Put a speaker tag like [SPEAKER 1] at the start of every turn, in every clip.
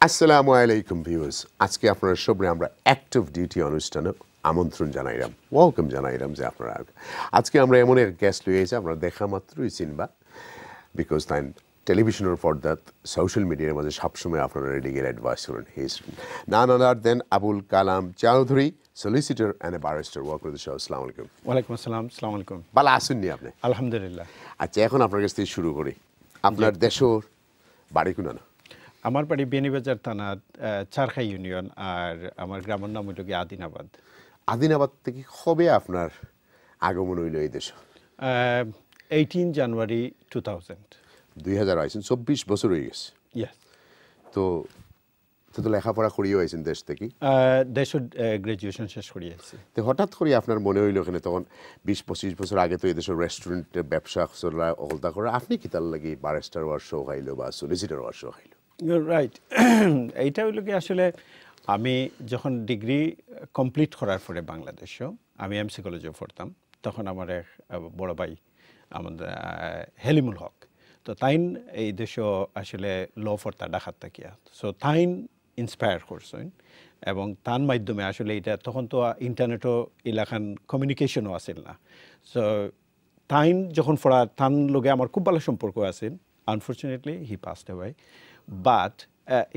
[SPEAKER 1] আসসালামু আলাইকুম ভিউয়ার্স, আজকে আপনারা সবাই আমরা অ্যাক্টিভ ডিউটি অনুষ্ঠানে আমন্ত্রণ জানাইলাম, ওয়েলকাম জানাইলাম যে আপনারা আজকে আমরা এমন এক গেস্ট লইয়ে এসে আপনারা দেখা মাত্রই চিনবা, বিকজ তাই টেলিভিশনের পর্দাত সোশ্যাল মিডিয়ার মাঝে সবসময় আপনারা লিগেল অ্যাডভাইস করেন। He's none other than Abul Kalam Chowdhury, solicitor and a barrister. Welcome to the show. Assalamu alaikum.
[SPEAKER 2] ওয়ালাইকুম আসসালাম, আসসালামু আলাইকুম।
[SPEAKER 1] ভালো আছেন নি আপনি?
[SPEAKER 2] আলহামদুলিল্লাহ।
[SPEAKER 1] আচ্ছা, এখন আপনার কাছ থেকে শুরু করি। আপনার দেশের বাড়ি কোন?
[SPEAKER 2] আমার বাড়ি বেনিবাজার থানা, চারখাই ইউনিয়ন, আর আমার গ্রামের নাম হইল গিয়ে আদিনাবাদ।
[SPEAKER 1] আদিনাবাদ থেকে কবে আপনার আগমন হইল এই দেশে?
[SPEAKER 2] 18 জানুয়ারি 2000।
[SPEAKER 1] 2000 আইছেন, 24 বছর হয়ে গেছে।
[SPEAKER 2] ইয়েস।
[SPEAKER 1] তো তো লেখাপড়া করিয়ে আইছেন দেশ থেকে?
[SPEAKER 2] দেশের গ্রাজুয়েশন শেষ করিয়ে আইছি।
[SPEAKER 1] তো হঠাৎ করে আপনার মনে হইল এখানে, তখন 20-25 বছর আগে তো এই দেশের রেস্টুরেন্টের ব্যবসা অকলতা করে, আপনি কি তার লাগি ব্যারিস্টার হওয়ার শখ আইলো বা সলিসিটর হওয়ার শখ আইলো?
[SPEAKER 2] রাইট। এইটা হইল কি, আসলে আমি যখন ডিগ্রি কমপ্লিট করার পরে বাংলাদেশেও আমি এমসি কলেজে পড়তাম, তখন আমার এক বড় ভাই আমাদের হেলিমুল হক, তো তাইন এই দেশও আসলে ল পড়তা ঢাকার থাকিয়া, সো তাইন ইন্সপায়ার করছেন এবং তার মাধ্যমে আসলে এটা তখন তো ইন্টারনেটও এলাকান কমিউনিকেশনও আসেন না, সো তাইন যখন পড়া তান লগে আমার খুব ভালো সম্পর্ক আছেন। Unfortunately he passed away, but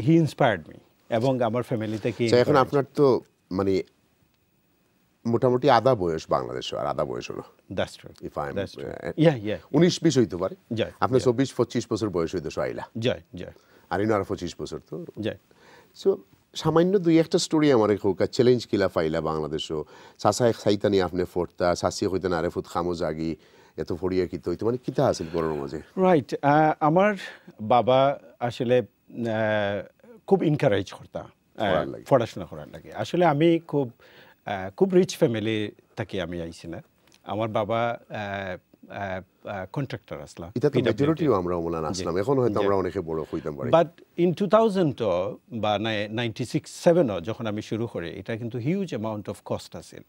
[SPEAKER 2] he inspired me এবং আমার ফ্যামিলি থেকে।
[SPEAKER 1] এখন আপনার তো মানে মোটামুটি আধা বয়স বাংলাদেশে, আর আধা বয়স হলো।
[SPEAKER 2] That's true.
[SPEAKER 1] If I am
[SPEAKER 2] 19-20
[SPEAKER 1] হইতে পারে। আপনি 24-25 বছর বয়স হইতে আইলা।
[SPEAKER 2] জয়।
[SPEAKER 1] আর ইনার 25 বছর তো
[SPEAKER 2] জয়।
[SPEAKER 1] সো সামান্য দুই একটা স্টোরি আমার হোক, চ্যালেঞ্জ কিলা ফাইলা বাংলাদেশও সাসায় সাইতানি আপনি ফোরতা সাসি হইতে না ফুট খামো জাগি এত ফড়িয়া কি তো মানে কিতা আছিল গরমের মাঝে?
[SPEAKER 2] রাইট। আমার বাবা আসলে খুব ইনকারেজ করতা পড়াশোনা করার লাগে। আসলে আমি খুব রিচ ফ্যামিলি থেকে আমি আইছি না। আমার বাবা কন্ট্রাক্টর আসলাম।
[SPEAKER 1] এটা তো মেজরিটিও আমরা ওমলান আসলাম, এখন হয়তো আমরা অনেকে বড় হইতাম পারি।
[SPEAKER 2] বাট ইন 2000 বা 96-7 যখন আমি শুরু করি, এটা কিন্তু হিউজ অ্যামাউন্ট অফ কস্ট আছিল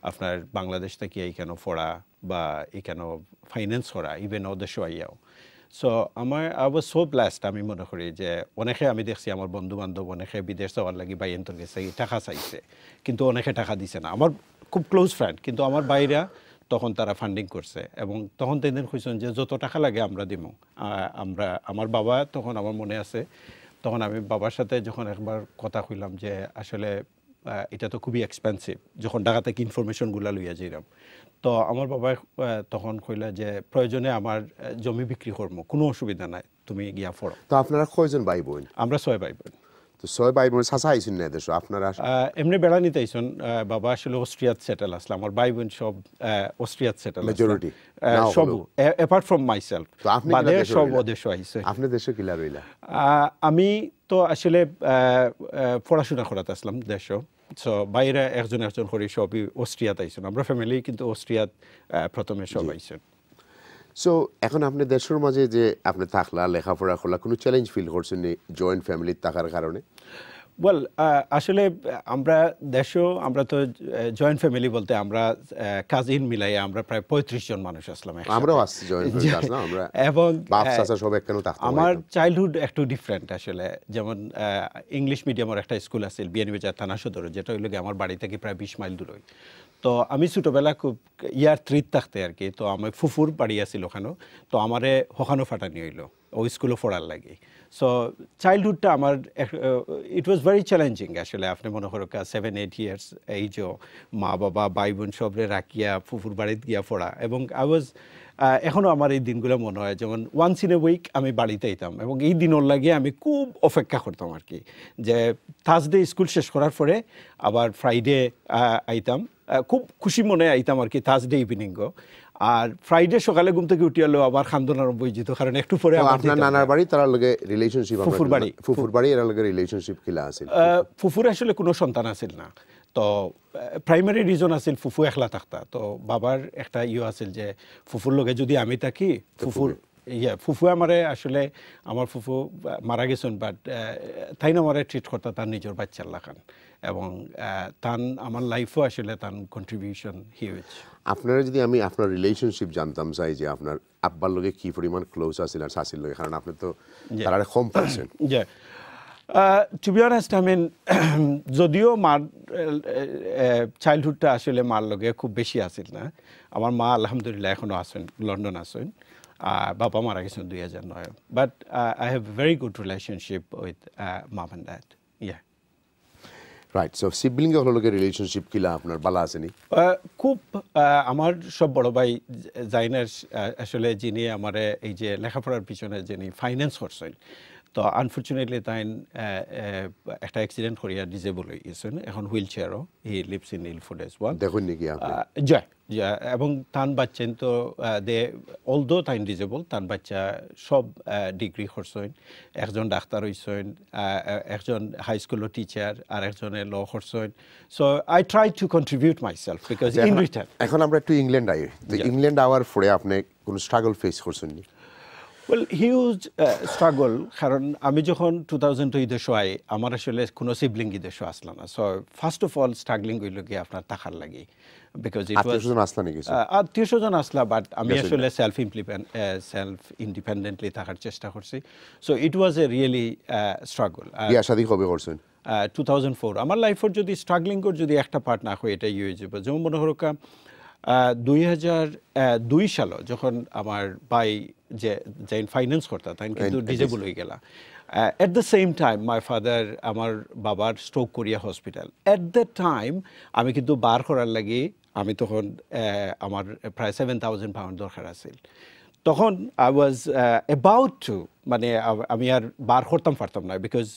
[SPEAKER 2] আপনার বাংলাদেশ থেকে এইখানে পড়া বা এইখানে ফাইন্যান্স করা, ইভেন ওদেশও আইয়াও। So I was so blessed. আমি মনে করি যে অনেকে আমি দেখছি আমার বন্ধু বান্ধব অনেকে বিদেশ যাওয়ার লাগি বা এন্তর গেছে টাকা চাইছে, কিন্তু অনেকে টাকা দিছে না। আমার খুব ক্লোজ ফ্রেন্ড, কিন্তু আমার বাইরা তখন তারা ফান্ডিং করছে এবং তখন তাদের কইছেন যে যত টাকা লাগে আমরা দিব। আমার বাবা তখন, আমার মনে আছে, তখন আমি বাবার সাথে যখন একবার কথা কইলাম যে আসলে এটা তো খুবই এক্সপেন্সিভ, যখন ঢাকা থেকে ইনফরমেশনগুলো লইয়া যাইলাম, তো আমার বাবা তখন কইলা যে প্রয়োজনে আমার জমি বিক্রি করবো, কোনো অসুবিধা নাই, তুমি গিয়া পড়ো।
[SPEAKER 1] তো আপনারা কয়জন ভাই বোন?
[SPEAKER 2] আমরা 6 ভাই বোন।
[SPEAKER 1] তো 6 ভাই বোন সাসা আইছেন না দেশ আপনারা?
[SPEAKER 2] এমনি বেড়া নিতে আইছেন। বাবা আসলে অস্ট্রিয়াত সেটেল আসলে, আমার ভাই বোন সব অস্ট্রিয়াত সেটেল,
[SPEAKER 1] মেজরিটি
[SPEAKER 2] সব অ্যাপার্ট ফ্রম মাইসেলফ।
[SPEAKER 1] তো আপনি
[SPEAKER 2] সব দেশে আইছে।
[SPEAKER 1] আপনি দেশে কিলা রইলা?
[SPEAKER 2] আমি তো আসলে পড়াশোনা করাতে আসলাম দেশও, সো বাইরে একজন করে সবই অস্ট্রিয়াত আইছেন। আমরা ফ্যামিলি কিন্তু অস্ট্রিয়াত প্রথমে সব আইছেন।
[SPEAKER 1] সো এখন আপনি দেশের মাঝে যে আপনি থাকলা, লেখাপড়া করলা, কোনো চ্যালেঞ্জ ফিল করছেন জয়েন্ট ফ্যামিলির থাকার কারণে?
[SPEAKER 2] ওয়েল, আসলে আমরা তো জয়েন্ট ফ্যামিলি বলতে আমরা কাজিন মিলাই আমরা প্রায় 35 জন মানুষ আসলাম।
[SPEAKER 1] আমরাও আসছি জয়েন্ট ফ্যামিলি না আমরা,
[SPEAKER 2] এবং
[SPEAKER 1] বাপ চাচা সব একখানে থাকতাম।
[SPEAKER 2] আমার চাইল্ডহুড একটু ডিফারেন্ট আসলে। যেমন ইংলিশ মিডিয়ামের একটা স্কুল আছিল বিয়ানীবাজার থানা সদরে, যেটা হইল আমার বাড়ি থেকে প্রায় 20 মাইল দূরে। তো আমি ছোটোবেলা খুব ইয়ার 3 থাকতে আর কি, তো আমার ফুফুর বাড়ি আছিল ওখানেও, তো আমারে ওখানো ফাটানি হইলো ওই স্কুলে পড়ার লাগে। সো চাইল্ডহুডটা আমার ইট ওয়াজ ভেরি চ্যালেঞ্জিং আসলে। আপনি মনে করো 7-8 ইয়ার্স এইজও মা বাবা ভাই বোন সবরে রাখিয়া ফুফুর বাড়িতে গিয়া পড়া, এবং এখনও আমার এই দিনগুলো মনে হয়, যেমন ওয়ান্স ইন এ উইক আমি বাড়িতে আইতাম এবং এই দিনের লাগিয়ে আমি খুব অপেক্ষা করতাম আর কি, যে থার্সডে স্কুল শেষ করার পরে আবার ফ্রাইডে আইতাম, খুব খুশি মনে আইতাম আর কি থার্সডে ইভিনিংও। আর ফ্রাইডে সকালে ঘুম থেকে উঠে এলো আবার খান্দন আরম্ভ হয়ে যেত, কারণ একটু পরে
[SPEAKER 1] আপনার নানার বাড়ি তার লগে রিলেশনশিপ, ফুফুর বাড়ি এর লগে রিলেশনশিপ কিলা আছিল?
[SPEAKER 2] ফুফুর আসলে কোনো সন্তান আছিল না, তো প্রাইমারি রিজন আছিল ফুফু একলা থাকতা। তো বাবার একটা আছিল যে ফুফুর লগে যদি আমি থাকি, ফুফু আমারে আসলে, আমার ফুফু মারা গেছেন, বাট তাই না আমারে ট্রিট করতা তার নিজের বাচ্চার লাখান, এবং তান আমার লাইফও আসলে তার কন্ট্রিবিউশন হিউজ।
[SPEAKER 1] আপনারা যদি আমি আপনার রিলেশনশিপ জানতাম চাই, যে আপনার আব্বার লগে কি পরিমাণ ক্লোজ আছেন আর শাশির লগে, কারণ আপনি তো তারা কম পাইছেন।
[SPEAKER 2] To be honest I mean যদিও মার চাইল্ডহুডটা আসলে মার লগে খুব বেশি আসিল না আমার মা আলহামদুলিল্লাহ এখনও আছেন লন্ডন আছেন বাবা মারা গেছেন 2009 but I have very good relationship with mom and dad yeah
[SPEAKER 1] right so sibling এর লগে রিলেশনশিপ কিলা আপনার ভালো আছেনি
[SPEAKER 2] খুব আমার সব বড় ভাই জাইনার আসলে যিনি আমার এই যে লেখাপড়ার পিছনে যিনি ফাইন্যান্স করছেন তো আনফর্চুনেটলি তাই একটা অ্যাক্সিডেন্ট করিয়া ডিজেবল হয়ে গেছেন এখন হুইল চেয়ারও he lives in Ilford as one
[SPEAKER 1] দেখুন নাকি
[SPEAKER 2] জয় এবং তান বাচ্চেন তো দে অলদো তাইন ডিজেবল তান বাচ্চা সব ডিগ্রি করছেন একজন ডাক্তার হইছেন একজন হাই স্কুলের টিচার আর একজনে ল করছেন so I try to contribute myself because in return
[SPEAKER 1] এখন আমরা একটু ইংল্যান্ড আই ইংল্যান্ড আওয়ার পরে আপনি কোনো স্ট্রাগল ফেস করছেন নি
[SPEAKER 2] ওয়েল হিউজ স্ট্রাগল কারণ আমি যখন 2002 দেশে আই আমার আসলে কোনো সিবলিং দেশে আসলো না so first of all struggling হইল গিয়ে আপনার টাকার লাগে বিকজ আত্মীয় স্বজন আসলা বাট আমি আসলে সেলফ ইন্ডিপেন্ডেন্টলি থাকার চেষ্টা করছি so it was a really struggle
[SPEAKER 1] বিয়া শাদী কবে করছেন
[SPEAKER 2] 2004 আমার লাইফের যদি স্ট্রাগলিং করে যদি একটা পার্ট না হয় এটাই হয়ে যাবে যেমন মনে হরকা 2002 সালে যখন আমার ভাই যে ফাইন্যান্স করতা তাই কিন্তু ডিজেবল হয়ে গেলা at the same time my father আমার বাবার স্ট্রোক করিয়া হসপিটাল এট দ্য টাইম আমি কিন্তু বার করার লাগি আমি তখন আমার প্রায় 7,000 পাউন্ড দরকার আছিল তখন আই ওয়াজ অ্যাবাউট টু মানে আমি আর বার করতাম পারতাম না বিকজ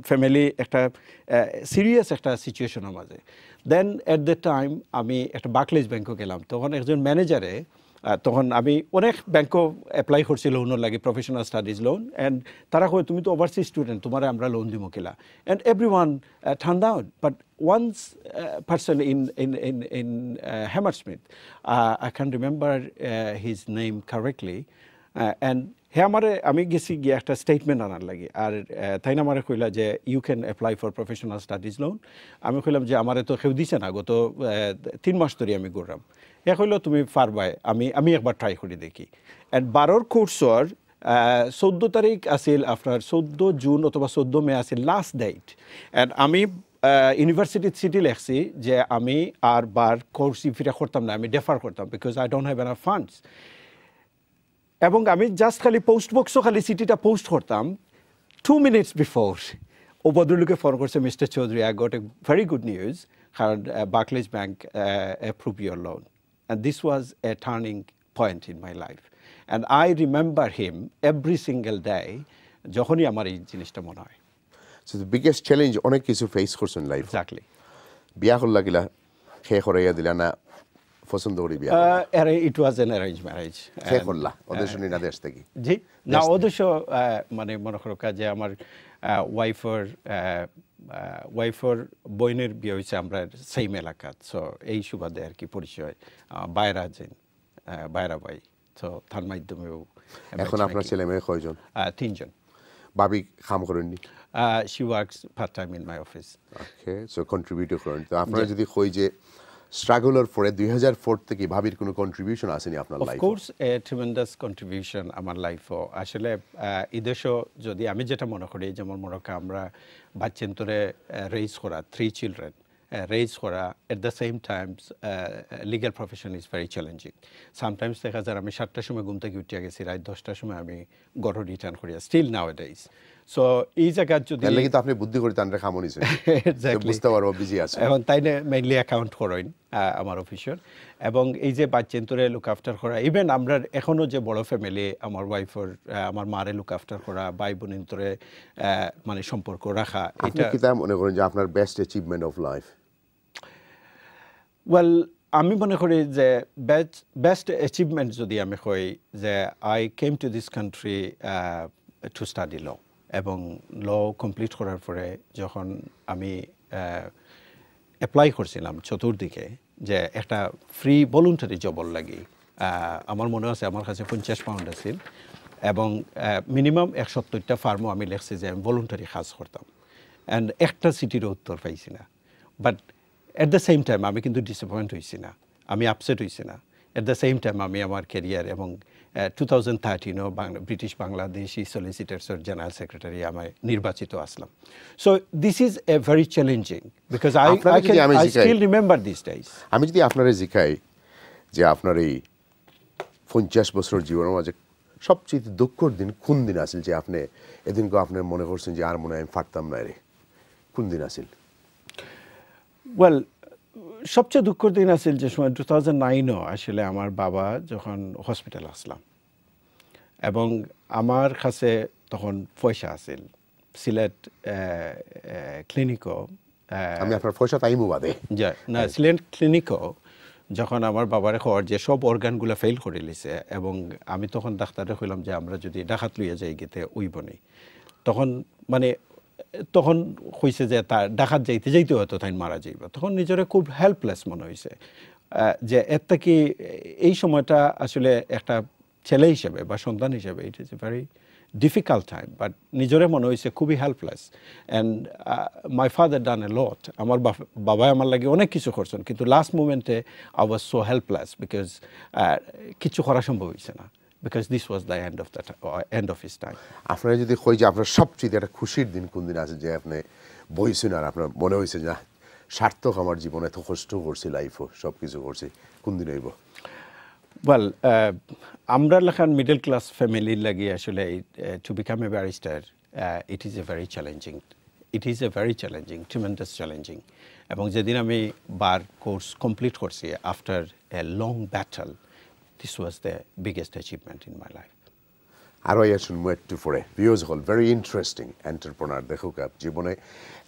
[SPEAKER 2] ফ্যামিলি একটা সিরিয়াস একটা সিচুয়েশনের মাঝে দেন এট দ্য টাইম আমি একটা বার্কলেজ ব্যাংকে গেলাম তখন একজন ম্যানেজারে তখন আমি অনেক ব্যাংকও অ্যাপ্লাই করছি লোনের লাগে প্রফেশনাল স্টাডিজ লোন অ্যান্ড তারা কয় তুমি তো ওভারসিজ স্টুডেন্ট তোমার আমরা লোন দিব কিলা and everyone turn down but once person in Hammersmith I can remember his name correctly and he আমারে আমি গেছি গিয়ে একটা স্টেটমেন্ট আনার লাগে আর তাই না আমারে কইলা যে you can apply for professional studies loan আমি কইলাম যে আমারে তো কেউ দিছে না গত 3 মাস ধরে আমি ঘুরলাম এ কইল তুমি পারবাই আমি একবার ট্রাই করে দেখি অ্যান্ড 12 কোর্সর 14 তারিখ আসিল আপনার 14 জুন অথবা 14 মে আসিল লাস্ট ডেট অ্যান্ড আমি ইউনিভার্সিটির সিটি লেখছি যে আমি আর বার কোর্স ফিরা করতাম না আমি ডেফার করতাম because I don't have enough funds এবং আমি জাস্ট খালি পোস্ট বক্সও খালি সিটিটা পোস্ট করতাম 2 মিনিটস বিফোর ও ভদ্রলোকে ফোন করছে mister Chowdhury I got a very good news কারণ Barclays bank approve your loan and this was a turning point in my life and I remember him every single day যখনই আমার এই জিনিসটা মনে হয়
[SPEAKER 1] সো দ্য বিগেস্ট চ্যালেঞ্জ অনেক কিছু face করছেন লাইফ
[SPEAKER 2] এক্স্যাক্টলি
[SPEAKER 1] বিয়া করলা গিলা খেয়ে করাইয়া দিলা না পছন্দ করি বিয়া
[SPEAKER 2] ইট ওয়াজ এন অ্যারেঞ্জ ম্যারেজ
[SPEAKER 1] খেয়ে করলা ওদের শুনি না দেশ থেকে
[SPEAKER 2] জি না অবশ্য মানে মনে করো যে আমার ওয়াইফের বইনের বিয়ে হয়েছে আমরা সেম এলাকা সো এই সুবাদে আর কি পরিচয় বাইরা যেন বাইরা ভাই তো তার মাধ্যমেও
[SPEAKER 1] এখন আপনার ছেলে মেয়ে কয়জন
[SPEAKER 2] 3 জন
[SPEAKER 1] ভাবি কাম করেননি
[SPEAKER 2] she works part time in my office
[SPEAKER 1] okay so contribute করেন তো আপনারা যদি কই যে স্ট্রাগলের পরে 2004 থেকে ভাবির কোনো কন্ট্রিবিউশন আসেনি আপনার লাইফে
[SPEAKER 2] of course A tremendous contribution আমার লাইফও আসলে ইদেশও যদি আমি যেটা মনে করি যেমন মনে করি আমরা বাচ্চান্তরে রেইজ করা 3 চিলড্রেন রেইজ করা at the same Times legal profession is very challenging sometimes দেখা যায় আমি 7টার সময় ঘুম থেকে উঠিয়া গেছি রাত 10টার সময় আমি ঘরে রিটার্ন করিয়া স্টিল নাও ডেইজ সো এই জায়গা যদি
[SPEAKER 1] তাহলে তো আপনি বুদ্ধি করে তানরে খামনিছেন বুঝতে পারবো বিজি আছে
[SPEAKER 2] এখন তাই না মেইনলি অ্যাকাউন্ট করেন আমার অফিসের এবং এই যে বাচ্চান্তরে লুক আফটার করা ইভেন আমরা এখনও যে বড় ফ্যামিলি আমার ওয়াইফের আমার মারে লুক আফটার করা ভাই বোনেন্তরে মানে সম্পর্ক রাখা
[SPEAKER 1] এটা কি তা মনে করেন যে আপনার best achievement of life
[SPEAKER 2] well আমি মনে করি যে বেস্ট অ্যাচিভমেন্ট যদি আমি কই যে I came to this country to study law এবং ল কমপ্লিট করার পরে যখন আমি অ্যাপ্লাই করছিলাম চতুর্দিকে যে একটা ফ্রি ভলান্টারি জবল লাগি আমার মনে আছে আমার কাছে 50 পাউন্ড আছিল এবং মিনিমাম 170টা ফার্মও আমি লিখছি যে আমি ভলান্টারি কাজ করতাম অ্যান্ড একটা সিটির উত্তর পাইছি না but at the same time আমি কিন্তু ডিসঅ্যাপয়েন্ট হয়েছি না আমি আপসেট হয়েছি না এট দ্য সেম টাইম আমি আমার ক্যারিয়ার এবং 2013 ব্রিটিশ বাংলাদেশি সলিসিটার্সের জেনারেল সেক্রেটারি আমি নির্বাচিত আসলাম। So this is a very challenging because I still remember this days.
[SPEAKER 1] আমি যদি আপনারে জিজ্ঞাই যে আপনার এই 50 বছর জীবনের মাঝে সবচেয়ে দুঃখর দিন কোন দিন আসিল, যে আপনি এদিনকে আপনি মনে করছেন যে আর মনে হয় আমি পারতাম না রে, কোন দিন আসিল?
[SPEAKER 2] ওয়েল, সবচেয়ে দুঃখের দিন আসিল যে সময় 2009 আসলে আমার বাবা যখন হসপিটাল আসলাম এবং আমার কাছে তখন পয়সা আসিল সিলেট ক্লিনিকও।
[SPEAKER 1] আমি আপনার পয়সা তাইমু বাদে
[SPEAKER 2] না, সিলেট ক্লিনিকও যখন আমার বাবার খবর যে সব অর্গানগুলো ফেল করে লিছে এবং আমি তখন ডাক্তারে কইলাম যে আমরা যদি ডাকাত লইয়া যাই গেতে উইব নেই, তখন কইছে যে তার ডাকাত যাইতে হয়তো তাই মারা যাইব। তখন নিজের খুব হেল্পলেস মনে হয়েছে যে এর থেকে এই সময়টা আসলে একটা ছেলে হিসেবে বা সন্তান হিসেবে it is a very difficult time, but নিজেরে মনে হয়েছে খুবই helpless. And my father done a lot, আমার বাবা আমার লাগে অনেক কিছু করছেন, কিন্তু লাস্ট মুমেন্টে I was so helpless because কিছু করা সম্ভব হয়েছে না, because this was the end of his time.
[SPEAKER 1] আপনারা যদি কই যে আপনার সবচেয়ে একটা খুশির দিন কোন দিন আছে, যে আপনি বইছেন আর আপনার মনে হয়েছে না সার্থক আমার জীবনে এত কষ্ট করছি, লাইফও সব কিছু করছি, কোন দিন হইব?
[SPEAKER 2] ওয়েল, আমরা লেখান মিডল ক্লাস ফ্যামিলির লাগি আসলে to become a barrister it is a very challenging, tremendous challenging. এবং যেদিন আমি বার কোর্স কমপ্লিট করছি after a long battle, this was the biggest achievement in my life.
[SPEAKER 1] আরও শুনবো একটু পরে। ভিউজ হল ভেরি ইন্টারেস্টিং এন্টারপ্রেনার, দেখুক জীবনে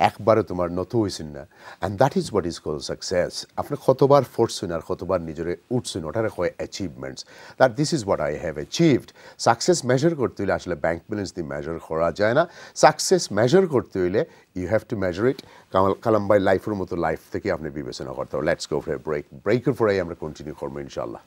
[SPEAKER 1] একবারে তোমার নত হয়েছেন না, and that is what is call success. আপনি কতবার ফোর্সছেন আর কতবার নিজেরে উঠছেন, ওটারে হয় achievements, that this is what I have achieved. Success measure করতে হইলে আসলে ব্যাংক ব্যালেন্স দিয়ে মেজার করা যায় না। সাকসেস মেজার করতে হইলে you have to measure it column by লাইফের মতো লাইফ থেকে আপনি বিবেচনা করতে হবে। Let's go for a break. ব্রেকের পরেই আমরা কন্টিনিউ করবো ইনশাল্লাহ।